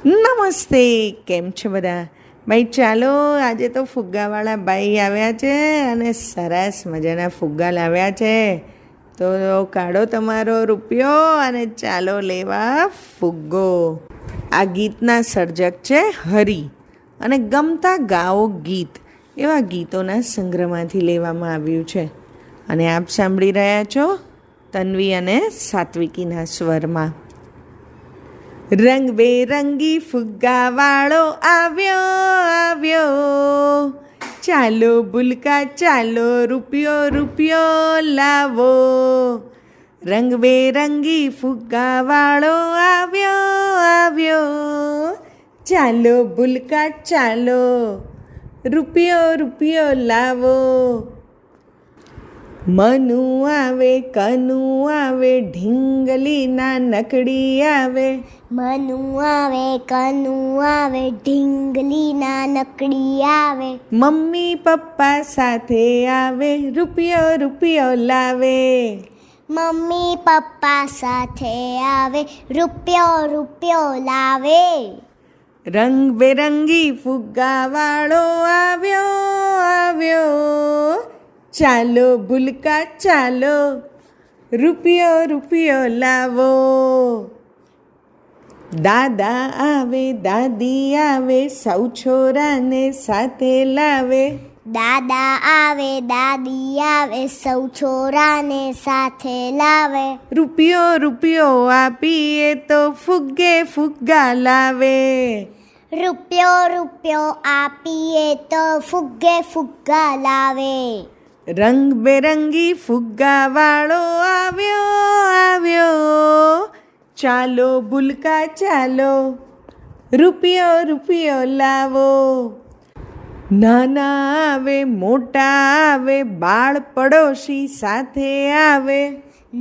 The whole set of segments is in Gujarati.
નમસ્તે, કેમ છો બધા? ભાઈ ચાલો, આજે તો ફુગ્ગાવાળા ભાઈ આવ્યા છે અને સરસ મજાના ફુગ્ગા લાવ્યા છે. તો કાઢો તમારો રૂપિયો અને ચાલો લેવા ફુગ્ગો. આ ગીતના સર્જક છે હરિ અને ગમતા ગાઓ ગીત એવા ગીતોના સંગ્રહમાંથી લેવામાં આવ્યું છે. અને આપ સાંભળી રહ્યા છો તન્વી અને સાત્વિકીના સ્વરમાં. રંગબેરંગી ફુગ્ગાવાળો આવ્યો આવ્યો, ચાલો ભૂલકા ચાલો રૂપિયો રૂપિયો લાવો. રંગબેરંગી ફુગ્ગાવાળો આવ્યો આવ્યો, ચાલો ભૂલકા ચાલો રૂપિયો રૂપિયો લાવો. મનુ આવે કનુ આવે ઢીંગલીના નકડી આવે. મનુ આવે કનુ આવે ઢીંગલીના નકડી આવે. મમ્મી પપ્પા સાથે આવે રૂપિયો રૂપિયો લાવે. મમ્મી પપ્પા સાથે આવે રૂપિયો રૂપિયો લાવે. રંગબેરંગી ફુગ્ગાવાળો આવ્યો આવ્યો, ચાલો ભૂલકા ચાલો રૂપિયો રૂપિયો લાવો. દાદા આવે દાદી આવે સૌ છોરાને સાથે લાવે. દાદા આવે દાદી આવે સૌ છોરાને સાથે લાવે. રૂપિયો રૂપિયો આપીએ તો ફુગ્ગે ફુગ્ગા લાવે. રૂપિયો રૂપિયો આપીએ તો ફુગ્ગે ફુગ્ગા લાવે. રંગબેરંગી ફુગ્ગાવાળો આવ્યો આવ્યો, ચાલો ભૂલકા ચાલો રૂપિયો રૂપિયો લાવો. નાના આવે મોટા આવે બાળ પડોશી સાથે આવે.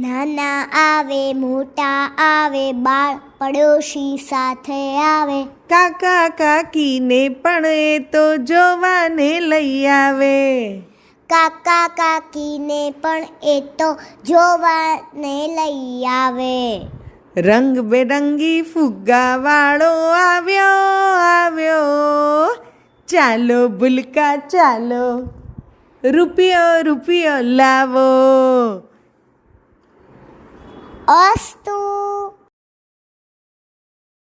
નાના આવે મોટા આવે બાળ પડોશી સાથે આવે. કાકા કાકીને પણ એ તો જોવાને લઈ આવે. કાકા કાકીને પણ એ તો જોવાને લઈ આવે. રંગબેરંગી ફુગ્ગાવાળો આવ્યો આવ્યો, ચાલો ભૂલકા ચાલો રૂપિયો રૂપિયો લાવો. અસ્તુ.